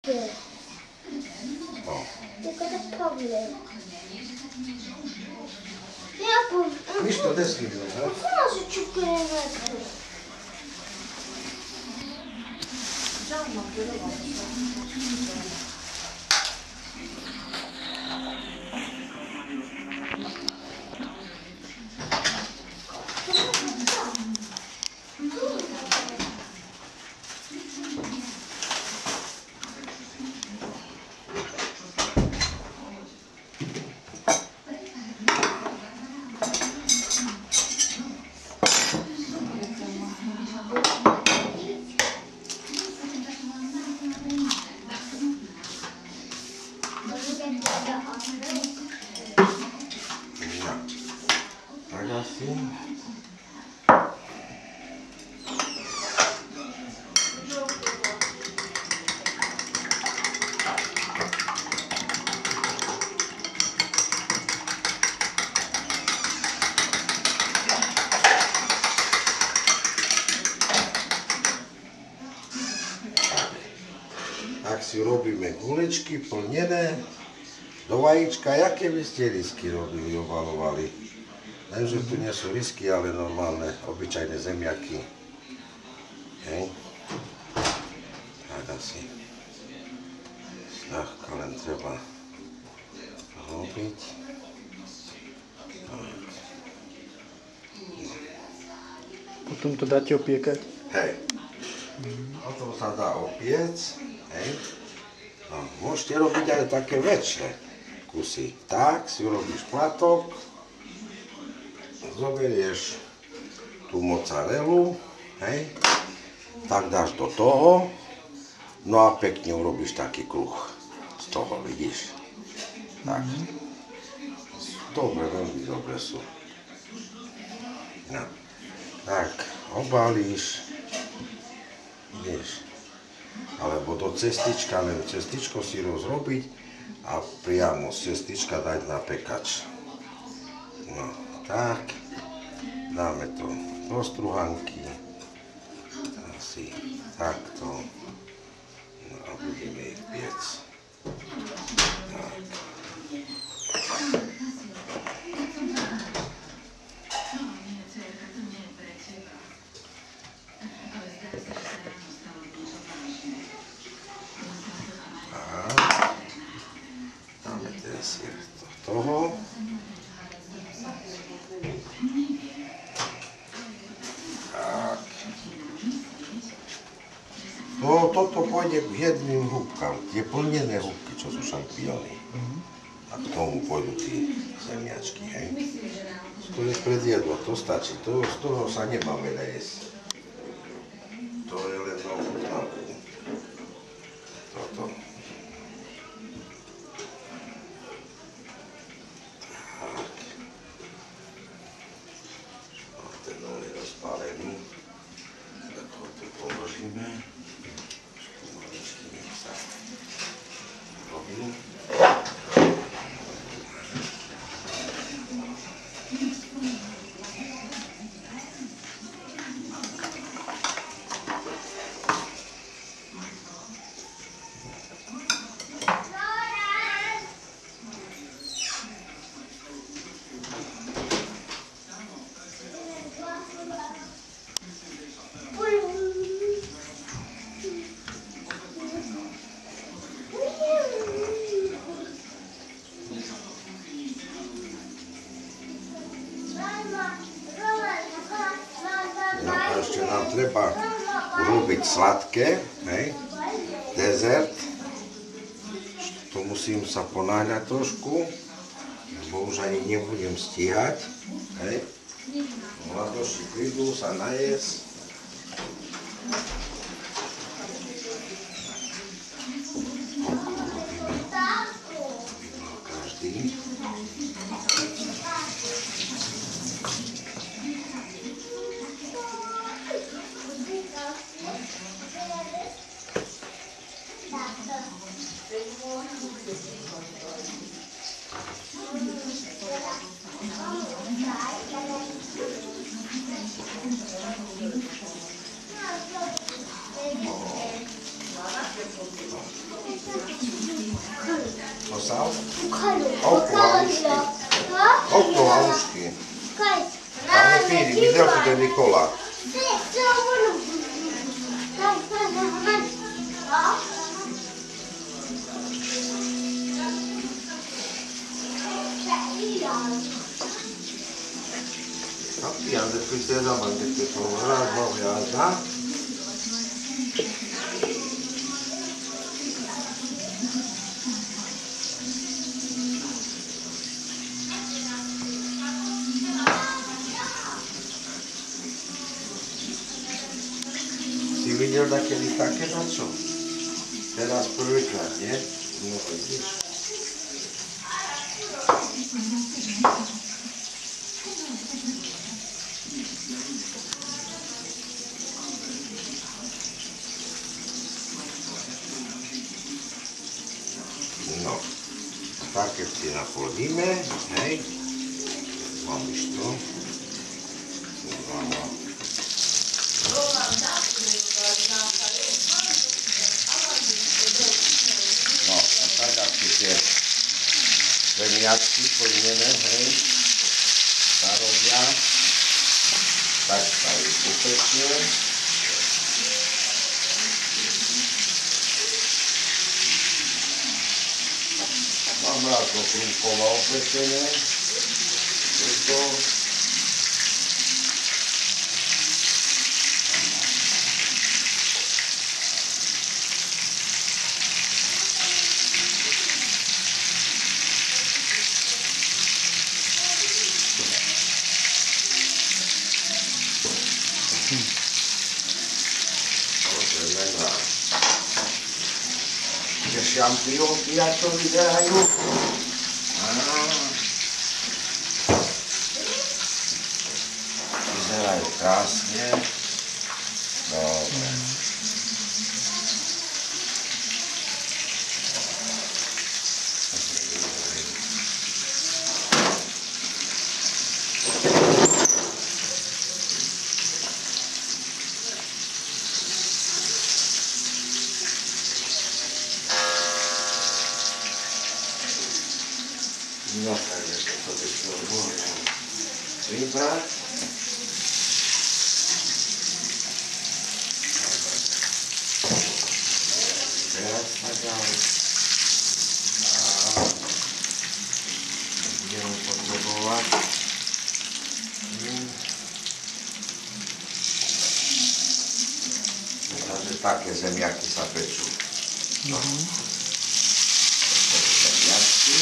Tylko tak powiem. Ja powiem. Niż to deski było, tak? Może ciukuję Tak si robíme gulečky plnené do vajíčka, jaké by ste risky robili, obalovali. Neviem, že tu nie sú risky, ale normálne, obyčajné zemiaky. Hej. Tak asi. Ľahko len treba robiť. Potom to dáte opiekať? Hej. Potom sa dá opiec. Hej. No, môžete robiť aj také väčšie kusy. Tak si urobíš platok, zoberieš tú mozzarellu, hej, tak dáš do toho, no a pekne urobíš taký kruh z toho, vidíš? Tak. Dobre, veľmi dobre sú. No. Tak, obálíš, vieš, alebo do cestička, len cestičko si rozrobiť a priamo z cestička dať na pekač. No, tak, dáme to do struhanky, asi takto, no a budeme ich piec. Tak. Toho. Tak. No toto pôjde k jedným húbkam, tie plnené húbky, čo sú šampióny. A k tomu pôjdu tí zemiačky, hej. To je predjedlo, to stačí, z toho sa nemáme najesť. To je len na ochutnávku. Toto. Ešte nám treba urobiť sladké, hej, dezert. To musím sa ponáhľať trošku, lebo už ani nebudem stíhať, hej. Mladoši prídu sa najesť. Každý. Co sa? Kucharu. Halušky. Oko halušky. Pane Píri, videl tu ten Nikola. Kappiamo del queste domande che sono la nuova. Si videl takedy takéto čo? Teraz prvýkrát, nie? No vidíš. No, tak keď si naplníme, hej, máš to. No, a tak ako tie zemiačky plnené, hej, sa robia, tak sa ich upečie. Mám rád to krúkovo opečené, preto tie šampiónky, ako vyzerajú. Vyzerajú krásne. Dobre. No takže to by to bolo vybrať. Teraz tak ďalej. A budeme potrebovať. Takže také zemiaky sa pečú. No. Zemiačky.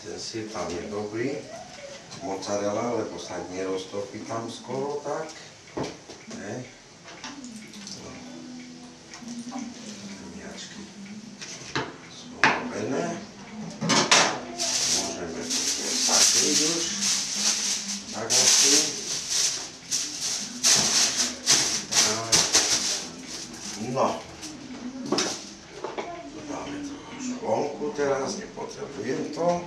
Ten sír tam je dobrý, mozzarella, lebo sa neroztopí tam skoro tak. Ne? Zemiačky sú robené. Môžeme to zakryť už. Tak asi. No. Dáme to už vonku teraz, nepotrebujem to.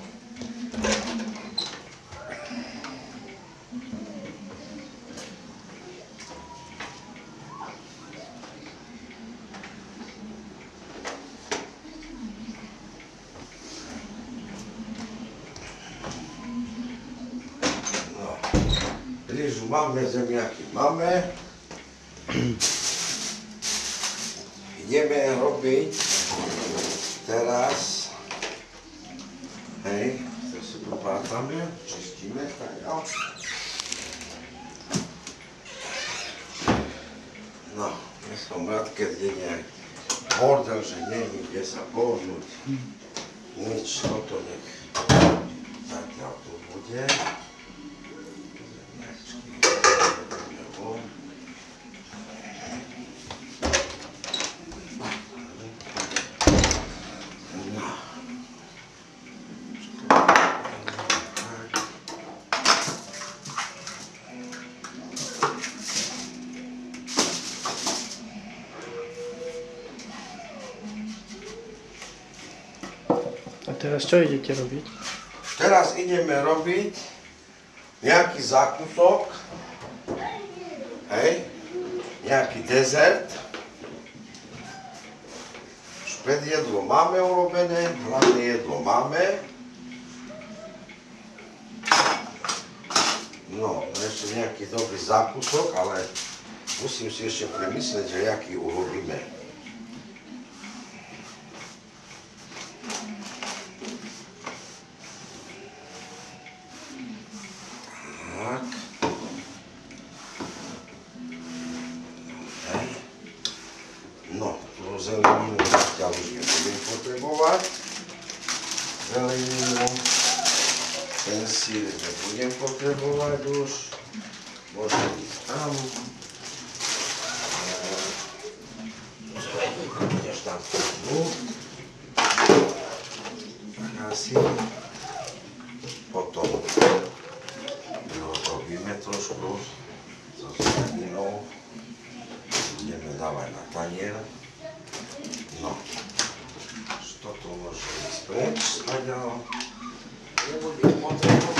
Rýžu máme, zemiaky máme. Ideme robiť teraz, hej, to si popátame, čistíme, tak jo. No, ja som rád, keď je nejak bordel, že není kde sa pohnúť. Nič, toto nech zatiaľ tu bude. Teraz čo idete robiť? Teraz ideme robiť nejaký zákusok, hej, nejaký dezert. Už predjedlo máme urobené, hlavné jedlo máme. No, ešte nejaký dobrý zákusok, ale musím si ešte premyslieť, že jaký urobíme. Tak. No, tú zeleninu zatiaľ už nebudem potrebovať. Zeleninu, ten sír nebudem potrebovať už. Môžem ísť tam. Budeš tam tu. Tak asi. Potom robíme trošku so zeleninou. Budeme dávať na tanier. No. Toto môže ísť preč. Nebudem potrebovať.